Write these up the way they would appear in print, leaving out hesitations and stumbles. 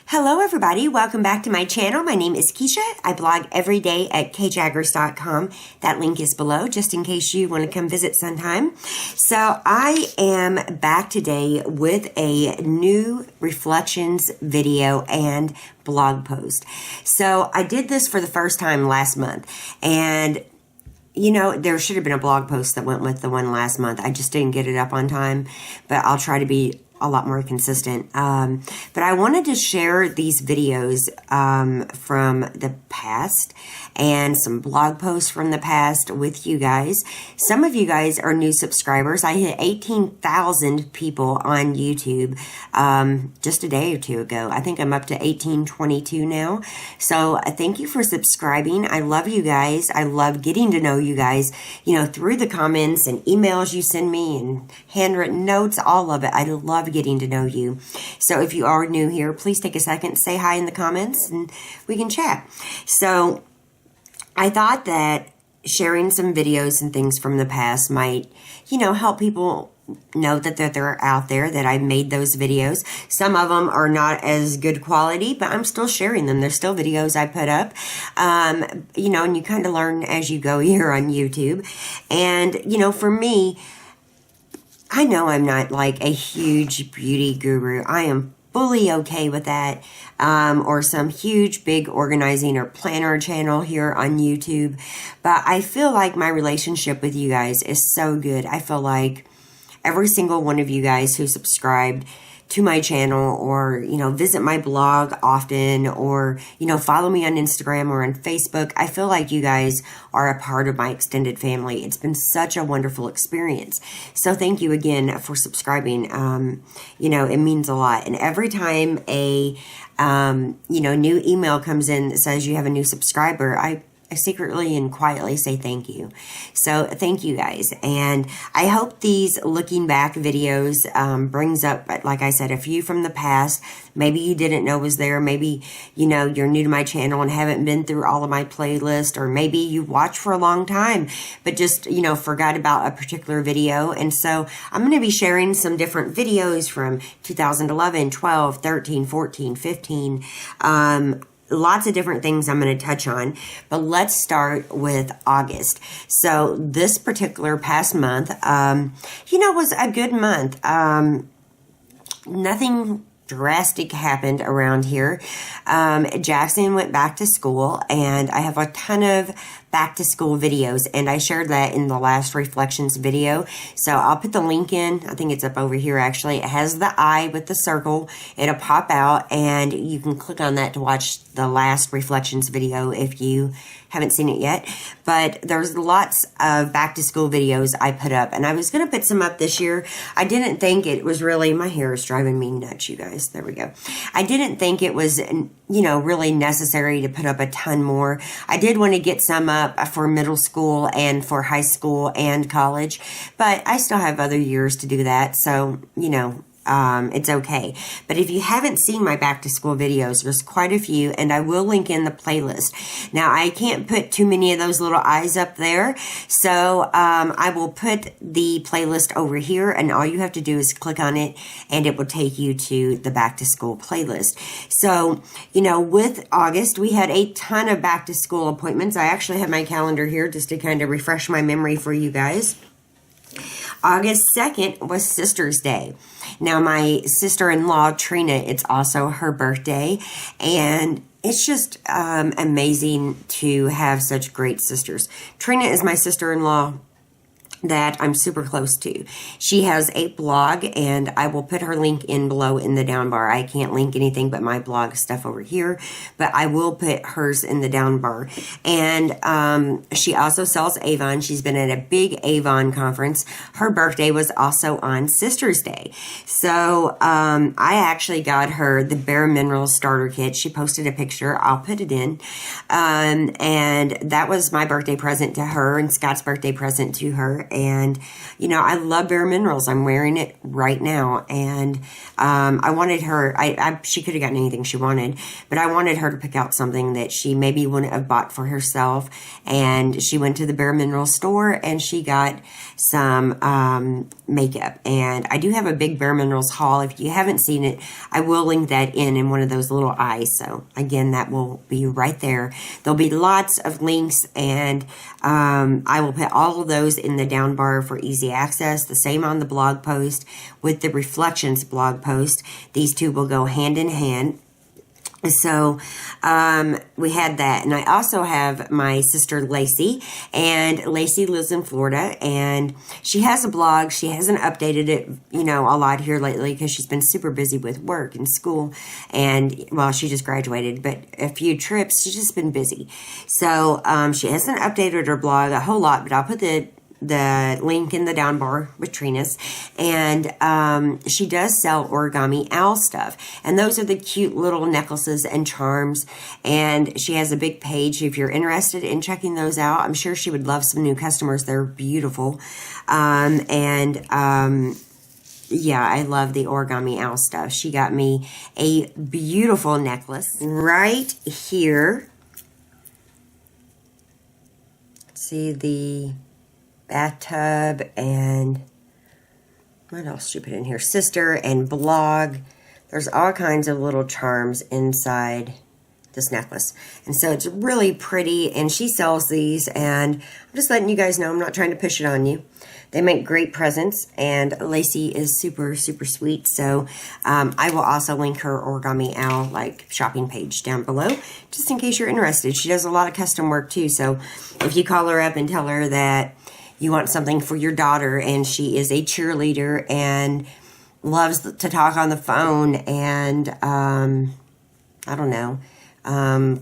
Hello everybody, welcome back to my channel. My name is Kisha. I blog every day at kjaggers.com. That link is below just in case you want to come visit sometime. So I am back today with a new reflections video and blog post. So I did this for the first time last month, and you know, there should have been a blog post that went with the one last month. I just didn't get it up on time, but I'll try to be a lot more consistent. But I wanted to share these videos from the past and some blog posts from the past with you guys. Some of you guys are new subscribers. I hit 18,000 people on YouTube just a day or two ago. I think I'm up to 1822 now. So thank you for subscribing. I love you guys. I love getting to know you guys, you know, through the comments and emails you send me and handwritten notes, all of it. I love getting to know you. So if you are new here, please take a second to say hi in the comments and we can chat. So I thought that sharing some videos and things from the past might, you know, help people know that they're out there, that I made those videos. Some of them are not as good quality, but I'm still sharing them. They're still videos I put up, you know, and you kind of learn as you go here on YouTube. And, you know, for me, I know I'm not like a huge beauty guru. I am fully okay with that, or some huge big organizing or planner channel here on YouTube. But I feel like my relationship with you guys is so good. I feel like every single one of you guys who subscribed to my channel, or, you know, visit my blog often, or, you know, follow me on Instagram or on Facebook, I feel like you guys are a part of my extended family. It's been such a wonderful experience. So thank you again for subscribing. You know, it means a lot. And every time a, you know, new email comes in that says you have a new subscriber, I secretly and quietly say thank you. So thank you guys. And I hope these looking back videos brings up, like I said, a few from the past. Maybe you didn't know was there. Maybe, you know, you're new to my channel and haven't been through all of my playlist, or maybe you watched for a long time, but just, you know, forgot about a particular video. And so I'm going to be sharing some different videos from 2011, 12, 13, 14, 15, lots of different things I'm going to touch on, but let's start with August. So this particular past month, you know, was a good month. Nothing drastic happened around here. Jackson went back to school, and I have a ton of back to school videos, and I shared that in the last reflections video. So I'll put the link in. I think it's up over here actually. It has the eye with the circle. It'll pop out, and you can click on that to watch the last reflections video if you haven't seen it yet. But there's lots of back to school videos I put up, and I was going to put some up this year. I didn't think it was really, my hair is driving me nuts, you guys. There we go. I didn't think it was, you know, really necessary to put up a ton more. I did want to get some up for middle school and for high school and college, but I still have other years to do that. So, you know, it's okay. But if you haven't seen my back to school videos, there's quite a few, and I will link in the playlist. Now, I can't put too many of those little eyes up there, so I will put the playlist over here, and all you have to do is click on it, and it will take you to the back to school playlist. So, you know, with August, we had a ton of back to school appointments. I actually have my calendar here just to kind of refresh my memory for you guys. August 2nd was Sister's Day. Now, my sister-in-law, Trina, it's also her birthday, and it's just amazing to have such great sisters. Trina is my sister-in-law that I'm super close to. She has a blog, and I will put her link in below in the down bar. I can't link anything but my blog stuff over here, but I will put hers in the down bar. And she also sells Avon. She's been at a big Avon conference. Her birthday was also on Sister's Day. So I actually got her the Bare Minerals starter kit. She posted a picture. I'll put it in. And that was my birthday present to her and Scott's birthday present to her. And, you know, I love Bare Minerals. I'm wearing it right now. And I wanted her, she could have gotten anything she wanted, but I wanted her to pick out something that she maybe wouldn't have bought for herself. And she went to the Bare Minerals store and she got some makeup. And I do have a big Bare Minerals haul. If you haven't seen it, I will link that in one of those little eyes. So again, that will be right there. There'll be lots of links, and I will put all of those in the down bar for easy access. The same on the blog post with the Reflections blog post. These two will go hand in hand. So we had that. And I also have my sister Lacey, and Lacey lives in Florida, and she has a blog. She hasn't updated it, you know, a lot here lately because she's been super busy with work and school, and well, she just graduated, but a few trips. She's just been busy. So she hasn't updated her blog a whole lot, but I'll put the link in the down bar with Trina's. And she does sell origami owl stuff, and those are the cute little necklaces and charms. And she has a big page if you're interested in checking those out. I'm sure she would love some new customers. They're beautiful. Yeah, I love the origami owl stuff. She got me a beautiful necklace right here. See the bathtub, and what else did you put in here? Sister and blog. There's all kinds of little charms inside this necklace, and so it's really pretty, and she sells these, and I'm just letting you guys know, I'm not trying to push it on you. They make great presents, and Lacey is super, super sweet. So I will also link her Origami Owl shopping page down below, just in case you're interested. She does a lot of custom work too, so if you call her up and tell her that you want something for your daughter, and she is a cheerleader and loves to talk on the phone, and I don't know,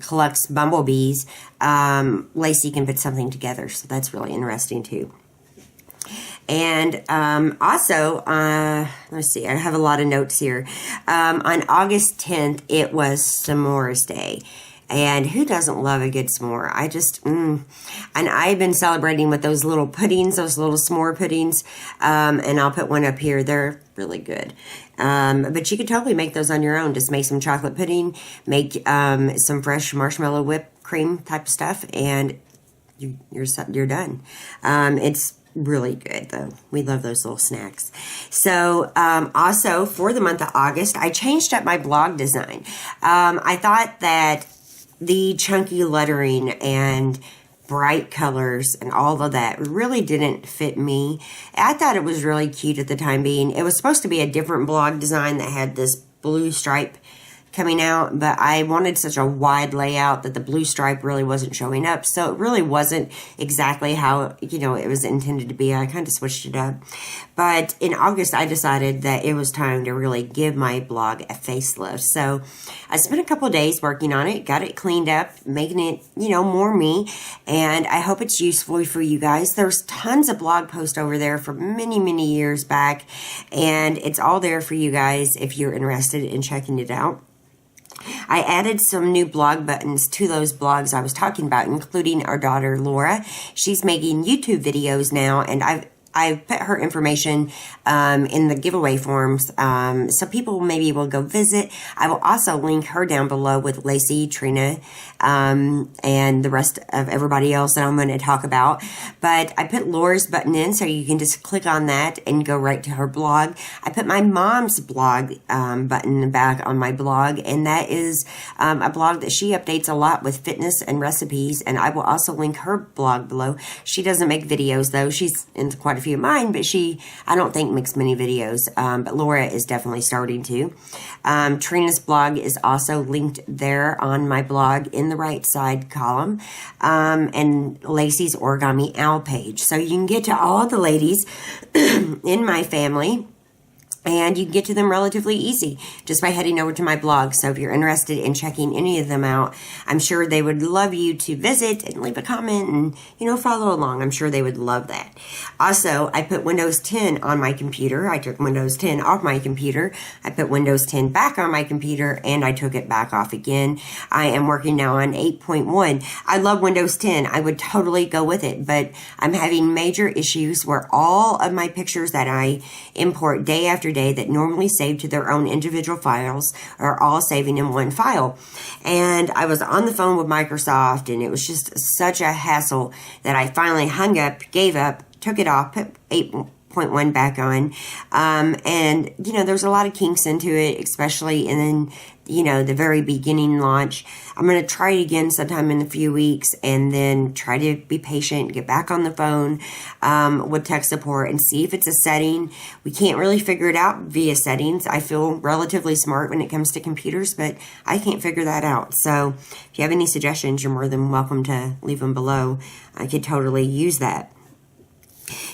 collects bumblebees, Lacey can put something together. So that's really interesting too. And also, let's see, I have a lot of notes here. On August 10th, it was S'mores Day. And who doesn't love a good s'more? I just, and I've been celebrating with those little puddings, those little s'more puddings. And I'll put one up here. They're really good. But you could totally make those on your own. Just make some chocolate pudding, make some fresh marshmallow whipped cream type of stuff, and you're done. It's really good though. We love those little snacks. So also for the month of August, I changed up my blog design. I thought that the chunky lettering and bright colors and all of that really didn't fit me. I thought it was really cute at the time being. It was supposed to be a different blog design that had this blue stripe coming out, but I wanted such a wide layout that the blue stripe really wasn't showing up. So it really wasn't exactly how, you know, it was intended to be. I kind of switched it up. But in August, I decided that it was time to really give my blog a facelift. So I spent a couple of days working on it, got it cleaned up, making it, you know, more me. And I hope it's useful for you guys. There's tons of blog posts over there from many, many years back. And it's all there for you guys if you're interested in checking it out. I added some new blog buttons to those blogs I was talking about, including our daughter, Laura. She's making YouTube videos now, and I've put her information in the giveaway forms, so people maybe will go visit. I will also link her down below with Lacey, Trina, and the rest of everybody else that I'm going to talk about. But I put Laura's button in, so you can just click on that and go right to her blog. I put my mom's blog button back on my blog, and that is a blog that she updates a lot with fitness and recipes, and I will also link her blog below. She doesn't make videos, though. She's in quite a few of mine, but I don't think makes many videos, but Laura is definitely starting to. Trina's blog is also linked there on my blog in the right side column, and Lacey's Origami Owl page. So you can get to all the ladies in my family And you can get to them relatively easy just by heading over to my blog. So if you're interested in checking any of them out, I'm sure they would love you to visit and leave a comment and, follow along. I'm sure they would love that. Also, I put Windows 10 on my computer. I took Windows 10 off my computer. I put Windows 10 back on my computer, and I took it back off again. I am working now on 8.1. I love Windows 10. I would totally go with it, but I'm having major issues where all of my pictures that I import day after day that normally save to their own individual files are all saving in one file. And I was on the phone with Microsoft, and it was just such a hassle that I finally hung up, gave up, took it off, put 8.1 back on. And, there's a lot of kinks into it, especially in the very beginning launch. I'm going to try it again sometime in a few weeks, and then try to be patient, get back on the phone with tech support and see if it's a setting. We can't really figure it out via settings. I feel relatively smart when it comes to computers, but I can't figure that out. So if you have any suggestions, you're more than welcome to leave them below. I could totally use that.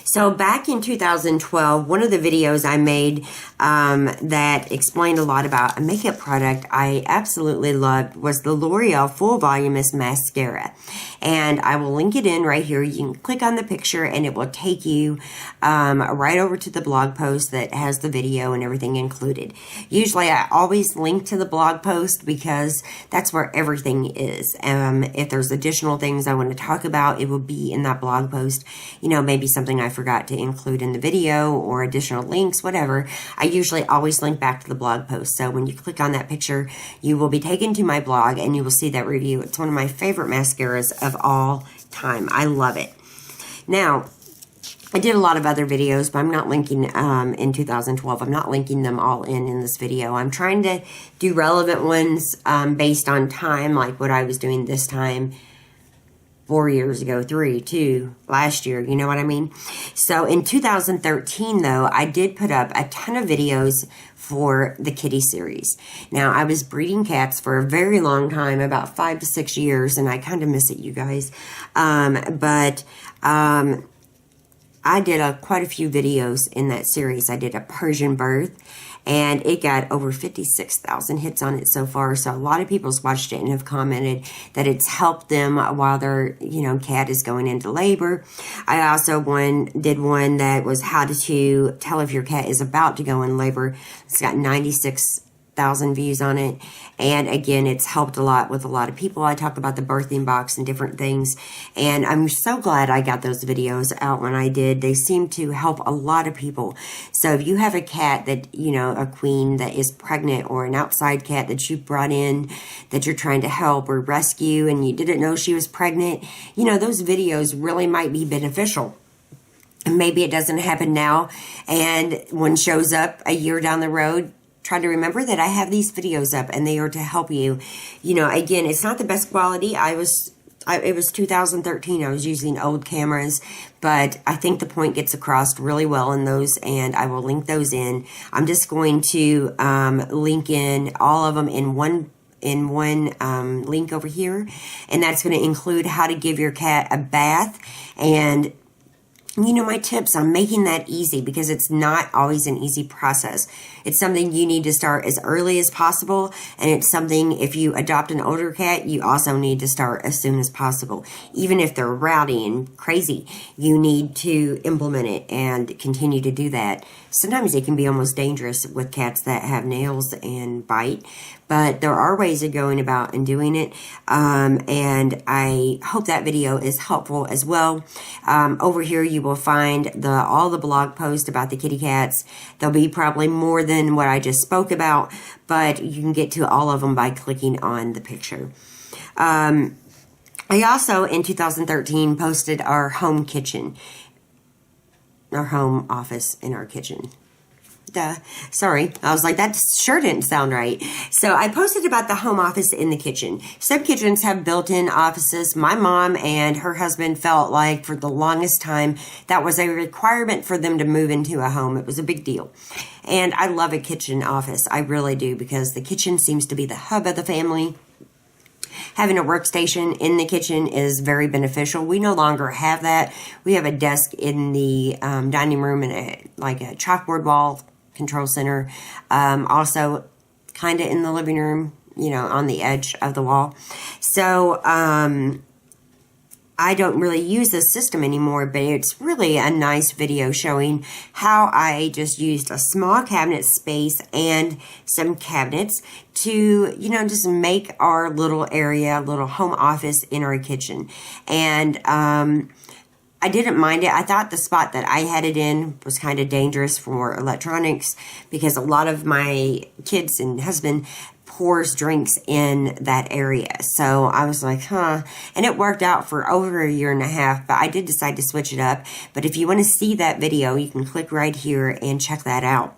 So back in 2012, one of the videos I made that explained a lot about a makeup product I absolutely loved was the L'Oreal Full Voluminous Mascara. And I will link it in right here. You can click on the picture and it will take you right over to the blog post that has the video and everything included. Usually I always link to the blog post because that's where everything is. If there's additional things I want to talk about, it will be in that blog post. Maybe something I forgot to include in the video or additional links, whatever. I usually always link back to the blog post. So when you click on that picture, you will be taken to my blog and you will see that review. It's one of my favorite mascaras of all time. I love it. Now, I did a lot of other videos, but I'm not linking in 2012. I'm not linking them all in this video. I'm trying to do relevant ones based on time, like what I was doing this time 4 years ago, 3, 2, last year, you know what I mean? So in 2013, though, I did put up a ton of videos for the kitty series. Now, I was breeding cats for a very long time, about 5 to 6 years, and I kind of miss it, you guys. But I did quite a few videos in that series. I did a Persian birth, and it got over 56,000 hits on it so far. So a lot of people's watched it and have commented that it's helped them while their, cat is going into labor. I also did one that was how to tell if your cat is about to go in labor. It's got 96,000 views on it. And again, it's helped a lot with a lot of people. I talk about the birthing box and different things. And I'm so glad I got those videos out when I did. They seem to help a lot of people. So if you have a cat that, a queen that is pregnant, or an outside cat that you brought in that you're trying to help or rescue and you didn't know she was pregnant, those videos really might be beneficial. And maybe it doesn't happen now, and one shows up a year down the road, try to remember that I have these videos up and they are to help you. Again, it's not the best quality. It was 2013. I was using old cameras, but I think the point gets across really well in those, and I will link those in. I'm just going to link in all of them in one link over here, and that's going to include how to give your cat a bath and my tips on making that easy, because it's not always an easy process. It's something you need to start as early as possible, and it's something, if you adopt an older cat, you also need to start as soon as possible. Even if they're rowdy and crazy, you need to implement it and continue to do that. Sometimes it can be almost dangerous with cats that have nails and bite, but there are ways of going about and doing it, and I hope that video is helpful as well. Over here you will find all the blog posts about the kitty cats. There'll be probably more than what I just spoke about, but you can get to all of them by clicking on the picture. I also, in 2013, posted our home kitchen, our home office in our kitchen. Sorry, I was like, that sure didn't sound right. So I posted about the home office in the kitchen. Some kitchens have built-in offices. My mom and her husband felt like for the longest time that was a requirement for them to move into a home. It was a big deal. And I love a kitchen office. I really do, because the kitchen seems to be the hub of the family. Having a workstation in the kitchen is very beneficial. We no longer have that. We have a desk in the dining room and a chalkboard wall control center. Also kind of in the living room, you know, on the edge of the wall. So, I don't really use this system anymore, but it's really a nice video showing how I just used a small cabinet space and some cabinets to, you know, just make our little area, little home office in our kitchen. And I didn't mind it. I thought the spot that I had it in was kind of dangerous for electronics because a lot of my kids and husband pours drinks in that area. So I was like, huh. And it worked out for over a year and a half, but I did decide to switch it up. But if you want to see that video, you can click right here and check that out.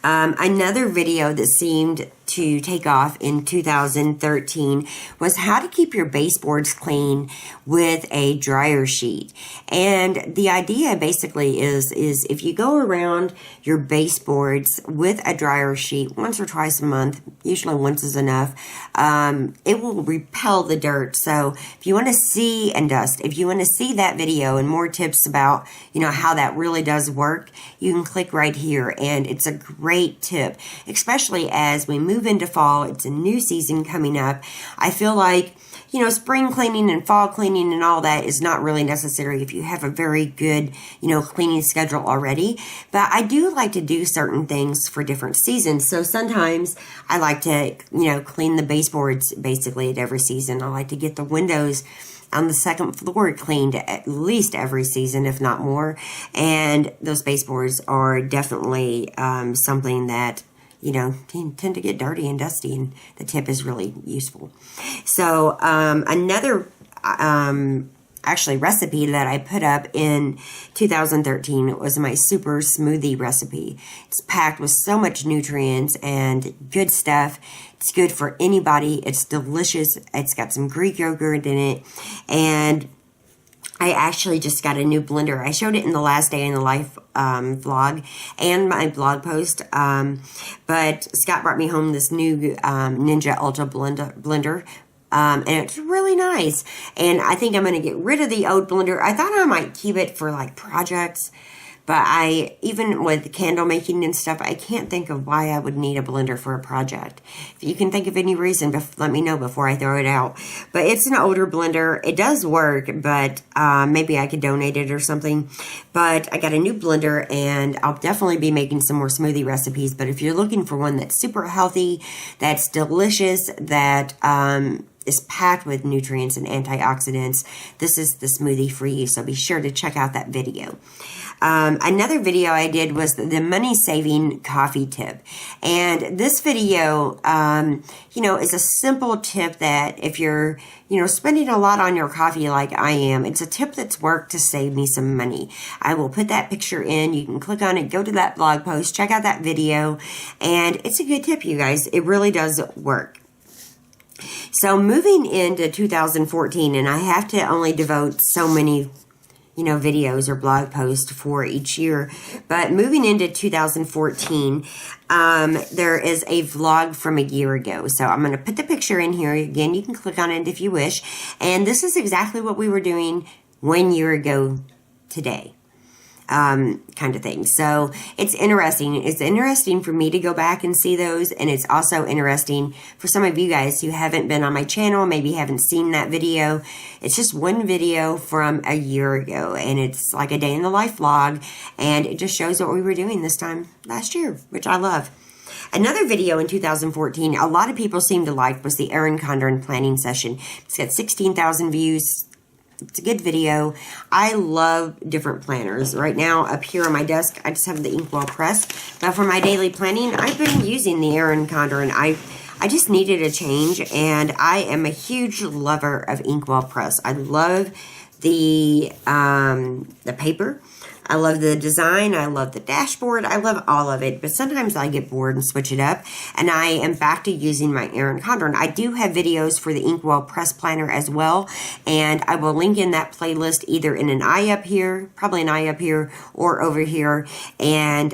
Another video that seemed to take off in 2013 was how to keep your baseboards clean with a dryer sheet. And the idea basically is if you go around your baseboards with a dryer sheet once or twice a month, usually once is enough, it will repel the dirt. So if you want to see, and dust, if you want to see that video and more tips about, you know, how that really does work, you can click right here. And it's a great tip, especially as we move into fall. It's a new season coming up. I feel like, you know, spring cleaning and fall cleaning and all that is not really necessary if you have a very good, you know, cleaning schedule already. But I do like to do certain things for different seasons. So sometimes I like to, you know, clean the baseboards basically at every season. I like to get the windows on the second floor cleaned at least every season, if not more. And those baseboards are definitely something that, you know, tend to get dirty and dusty, and the tip is really useful. So another actually recipe that I put up in 2013 was my super smoothie recipe. It's packed with so much nutrients and good stuff. It's good for anybody. It's delicious. It's got some Greek yogurt in it, and I actually just got a new blender. I showed it in the last day in the life vlog and my blog post. But Scott brought me home this new Ninja Ultra blender. And it's really nice. And I think I'm going to get rid of the old blender. I thought I might keep it for like projects. But even with candle making and stuff, I can't think of why I would need a blender for a project. If you can think of any reason, let me know before I throw it out. But it's an older blender. It does work, but maybe I could donate it or something. But I got a new blender, and I'll definitely be making some more smoothie recipes. But if you're looking for one that's super healthy, that's delicious, that is packed with nutrients and antioxidants, this is the smoothie for you. So be sure to check out that video. Another video I did was the money-saving coffee tip. And this video, you know, is a simple tip that if you're, you know, spending a lot on your coffee like I am, it's a tip that's worked to save me some money. I will put that picture in. You can click on it, go to that blog post, check out that video. And it's a good tip, you guys. It really does work. So moving into 2014, and I have to only devote so many, you know, videos or blog posts for each year. But moving into 2014, there is a vlog from a year ago. So I'm going to put the picture in here. Again, you can click on it if you wish. And this is exactly what we were doing 1 year ago today. Kind of thing. So it's interesting. It's interesting for me to go back and see those. And it's also interesting for some of you guys who haven't been on my channel, maybe haven't seen that video. It's just one video from a year ago, and it's like a day in the life vlog, and it just shows what we were doing this time last year, which I love. Another video in 2014 a lot of people seem to like was the Erin Condren planning session. It's got 16,000 views. It's a good video. I love different planners. Right now, up here on my desk, I just have the Inkwell Press. But for my daily planning, I've been using the Erin Condren. I just needed a change, and I am a huge lover of Inkwell Press. I love the paper. I love the design. I love the dashboard. I love all of it. But sometimes I get bored and switch it up. And I am back to using my Erin Condren. I do have videos for the Inkwell Press Planner as well. And I will link in that playlist either in an eye up here, probably an eye up here, or over here. And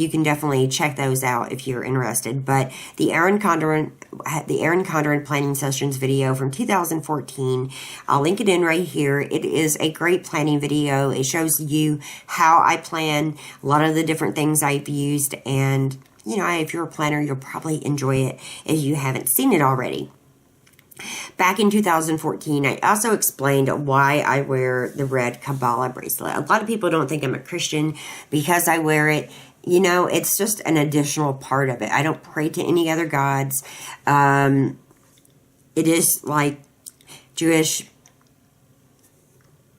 you can definitely check those out if you're interested. But the Erin Condren planning sessions video from 2014, I'll link it in right here. It is a great planning video. It shows you how I plan, a lot of the different things I've used, and you know, if you're a planner, you'll probably enjoy it if you haven't seen it already. Back in 2014, I also explained why I wear the red Cabala bracelet. A lot of people don't think I'm a Christian because I wear it. You know, it's just an additional part of it. I don't pray to any other gods. It is like Jewish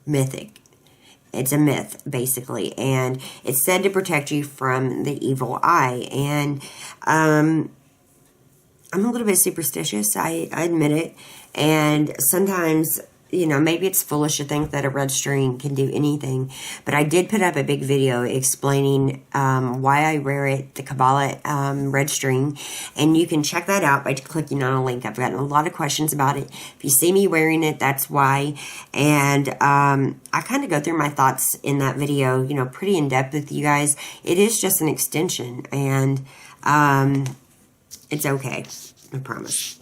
mythic. It's a myth, basically, and it's said to protect you from the evil eye. And I'm a little bit superstitious, I admit it, and sometimes, you know, maybe it's foolish to think that a red string can do anything, but I did put up a big video explaining why I wear it, the Cabala red string, and you can check that out by clicking on a link. I've gotten a lot of questions about it. If you see me wearing it, that's why, and I kind of go through my thoughts in that video, you know, pretty in depth with you guys. It is just an extension, and it's okay, I promise.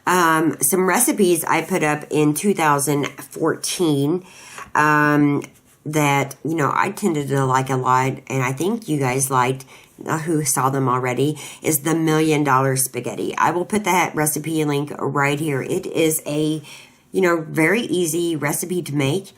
Some recipes I put up in 2014 that, you know, I tended to like a lot, and I think you guys liked, who saw them already, is the $1 Million Spaghetti. I will put that recipe link right here. It is a, you know, very easy recipe to make.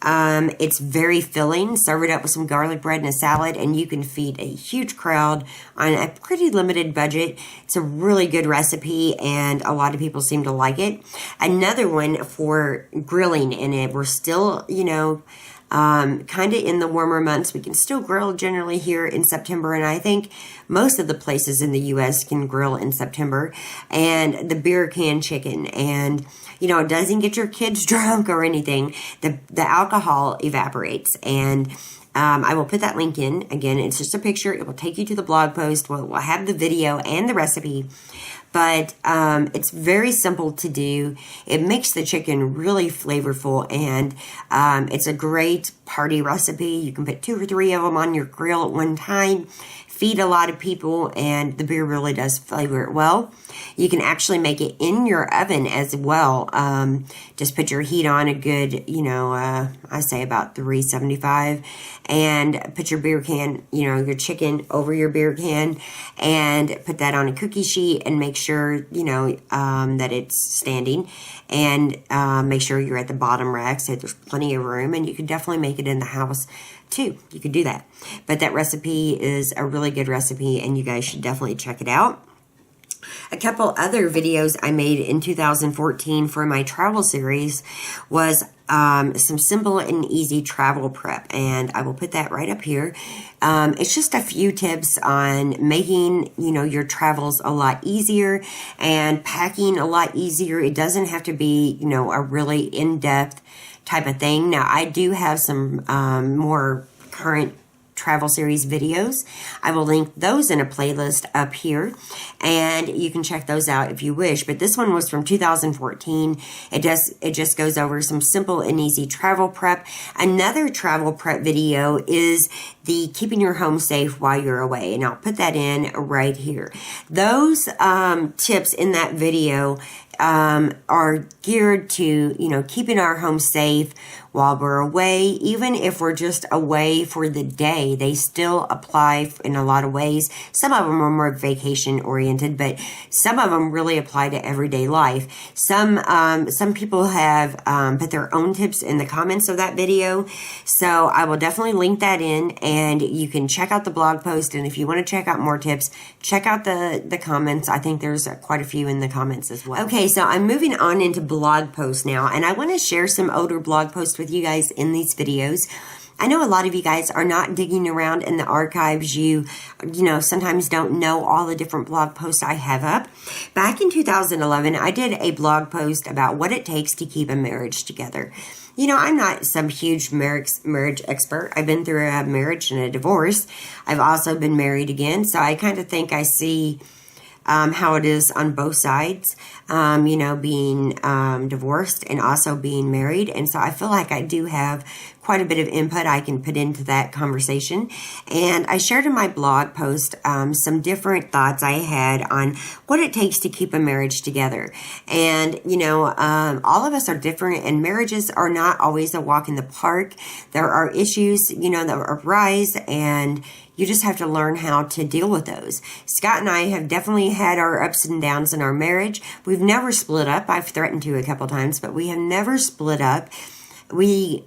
It's very filling. Serve it up with some garlic bread and a salad, and you can feed a huge crowd on a pretty limited budget. It's a really good recipe, and a lot of people seem to like it. Another one for grilling in it. We're still, you know, kind of in the warmer months. We can still grill generally here in September, and I think most of the places in the U.S. can grill in September. And the beer can chicken, and you know, it doesn't get your kids drunk or anything. The alcohol evaporates, and I will put that link in. Again, it's just a picture. It will take you to the blog post. We'll have the video and the recipe. But it's very simple to do. It makes the chicken really flavorful, and it's a great party recipe. You can put 2 or 3 of them on your grill at one time, feed a lot of people, and the beer really does flavor it well. You can actually make it in your oven as well. Just put your heat on a good, you know, I say about 375, and put your beer can, you know, your chicken over your beer can, and put that on a cookie sheet, and make sure, you know, that it's standing, and make sure you're at the bottom rack so there's plenty of room, and you can definitely make it in the house too. You could do that. But that recipe is a really good recipe, and you guys should definitely check it out. A couple other videos I made in 2014 for my travel series was some simple and easy travel prep, and I will put that right up here. It's just a few tips on making, you know, your travels a lot easier and packing a lot easier. It doesn't have to be, you know, a really in-depth type of thing. Now, I do have some more current travel series videos. I will link those in a playlist up here, and you can check those out if you wish. But this one was from 2014. It just goes over some simple and easy travel prep. Another travel prep video is the keeping your home safe while you're away, and I'll put that in right here. Those tips in that video are geared to, you know, keeping our home safe while we're away. Even if we're just away for the day, they still apply in a lot of ways. Some of them are more vacation oriented, but some of them really apply to everyday life. Some people have put their own tips in the comments of that video, so I will definitely link that in, and you can check out the blog post. And if you want to check out more tips, check out the comments. I think there's quite a few in the comments as well. Okay, so I'm moving on into blog posts now, and I want to share some older blog posts with you guys in these videos. I know a lot of you guys are not digging around in the archives. You know, sometimes don't know all the different blog posts I have up. Back in 2011, I did a blog post about what it takes to keep a marriage together. You know, I'm not some huge marriage expert. I've been through a marriage and a divorce. I've also been married again, so I kind of think I see how it is on both sides, you know, being divorced and also being married. And so I feel like I do have quite a bit of input I can put into that conversation. And I shared in my blog post some different thoughts I had on what it takes to keep a marriage together. And, you know, all of us are different, and marriages are not always a walk in the park. There are issues, you know, that arise, and you just have to learn how to deal with those. Scott and I have definitely had our ups and downs in our marriage. We've never split up. I've threatened to a couple times, but we have never split up. We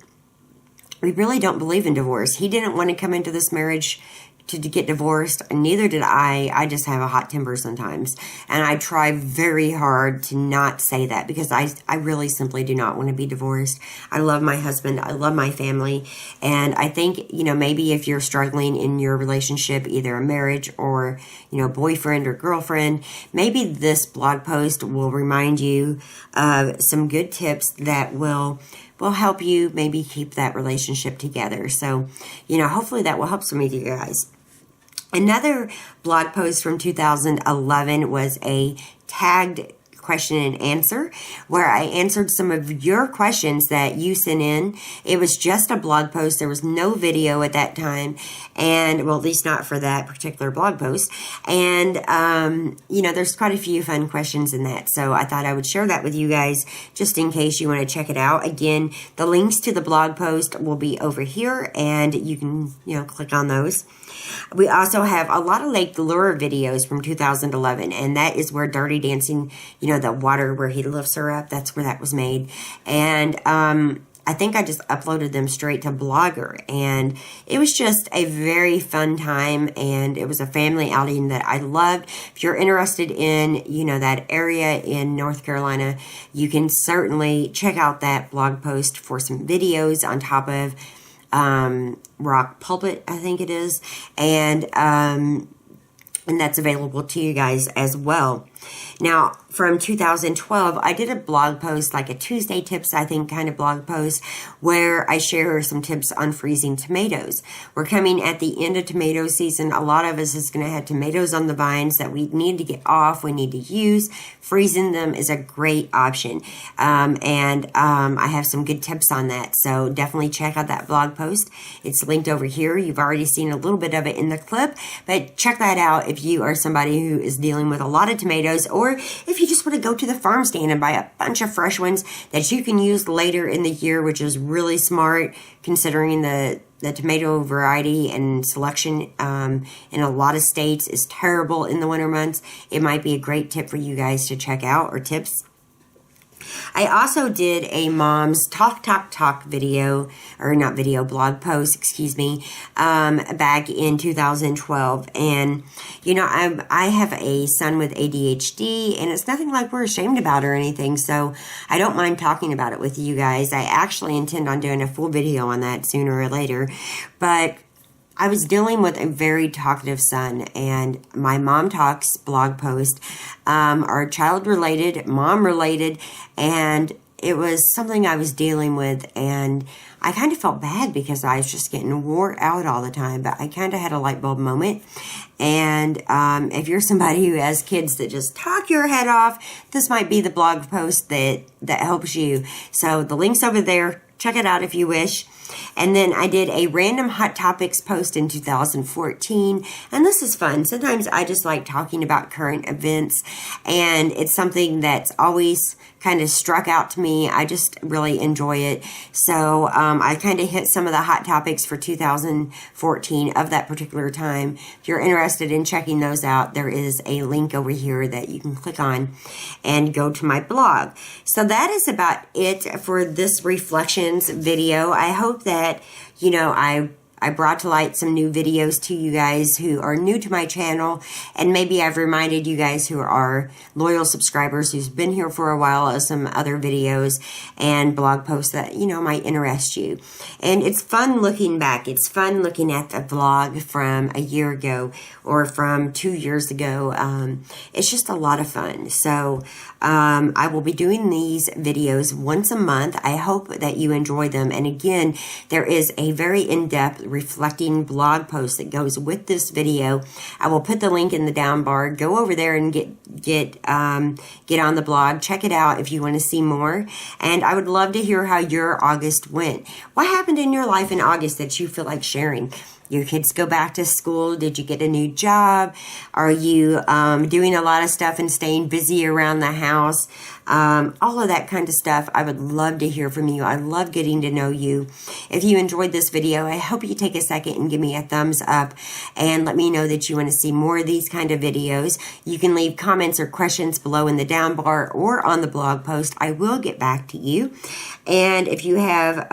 really don't believe in divorce. He didn't want to come into this marriage to get divorced, and neither did I. I just have a hot temper sometimes, and I try very hard to not say that, because I really simply do not want to be divorced. I love my husband. I love my family, and I think, you know, maybe if you're struggling in your relationship, either a marriage or, you know, boyfriend or girlfriend, maybe this blog post will remind you of some good tips that will help you maybe keep that relationship together. So, you know, hopefully that will help some of you guys. Another blog post from 2011 was a tagged question and answer, where I answered some of your questions that you sent in. It was just a blog post. There was no video at that time, and, well, at least not for that particular blog post. And, you know, there's quite a few fun questions in that, so I thought I would share that with you guys just in case you want to check it out. Again, the links to the blog post will be over here, and you can, you know, click on those. We also have a lot of Lake Lure videos from 2011, and that is where Dirty Dancing, you know, the water where he lifts her up, that's where that was made. And I think I just uploaded them straight to Blogger, and it was just a very fun time, and it was a family outing that I loved. If you're interested in, you know, that area in North Carolina, you can certainly check out that blog post for some videos on top of Rock Pulpit, I think it is, and that's available to you guys as well. Now, from 2012, I did a blog post, like a Tuesday tips, I think, kind of blog post, where I share some tips on freezing tomatoes. We're coming at the end of tomato season. A lot of us is going to have tomatoes on the vines that we need to get off, we need to use. Freezing them is a great option. I have some good tips on that, so definitely check out that blog post. It's linked over here. You've already seen a little bit of it in the clip, but check that out if you are somebody who is dealing with a lot of tomatoes, or if you just want to go to the farm stand and buy a bunch of fresh ones that you can use later in the year, which is really smart considering the tomato variety and selection in a lot of states is terrible in the winter months. It might be a great tip for you guys to check out, or tips. I also did a mom's talk video, or not video, blog post, excuse me, back in 2012. And, you know, I have a son with ADHD, and it's nothing like we're ashamed about or anything, so I don't mind talking about it with you guys. I actually intend on doing a full video on that sooner or later, but I was dealing with a very talkative son, and my Mom Talks blog post are child-related, mom-related, and it was something I was dealing with, and I kind of felt bad because I was just getting wore out all the time, but I kind of had a light bulb moment. And if you're somebody who has kids that just talk your head off, this might be the blog post that helps you. So the link's over there. Check it out if you wish. And then I did a random Hot Topics post in 2014, and this is fun. Sometimes I just like talking about current events, and it's something that's always kind of struck out to me. I just really enjoy it. So I kind of hit some of the hot topics for 2014 of that particular time. If you're interested in checking those out, there is a link over here that you can click on and go to my blog. So that is about it for this reflections video. I hope that, you know, I brought to light some new videos to you guys who are new to my channel, and maybe I've reminded you guys who are loyal subscribers who's been here for a while of some other videos and blog posts that, you know, might interest you. And it's fun looking back. It's fun looking at the vlog from a year ago or from 2 years ago. It's just a lot of fun. So I will be doing these videos once a month. I hope that you enjoy them. And again, there is a very in-depth reflecting blog post that goes with this video. I will put the link in the down bar. Go over there and get on the blog. Check it out if you want to see more. And I would love to hear how your August went. What happened in your life in August that you feel like sharing? Your kids go back to school? Did you get a new job? Are you doing a lot of stuff and staying busy around the house? All of that kind of stuff. I would love to hear from you. I love getting to know you. If you enjoyed this video, I hope you take a second and give me a thumbs up and let me know that you want to see more of these kind of videos. You can leave comments or questions below in the down bar or on the blog post. I will get back to you. And if you have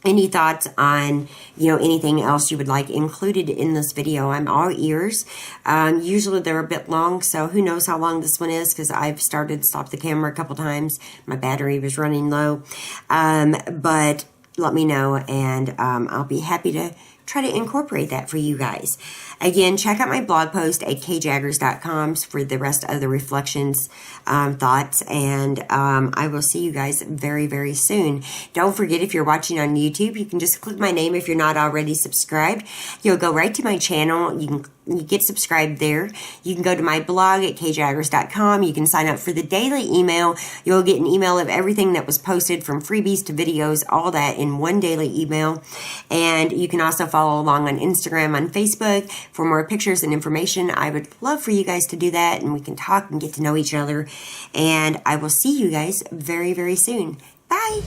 any thoughts on, anything else you would like included in this video, I'm all ears. Usually they're a bit long, so who knows how long this one is, because I've started to stop the camera a couple times. My battery was running low. But let me know, and I'll be happy to try to incorporate that for you guys. Again, check out my blog post at kjaggers.com for the rest of the reflections, thoughts, and I will see you guys very, very soon. Don't forget, if you're watching on YouTube, you can just click my name if you're not already subscribed. You'll go right to my channel. You get subscribed there. You can go to my blog at kjaggers.com. You can sign up for the daily email. You'll get an email of everything that was posted, from freebies to videos, all that in one daily email. And you can also follow along on Instagram, on Facebook for more pictures and information. I would love for you guys to do that, and we can talk and get to know each other. And I will see you guys very, very soon. Bye.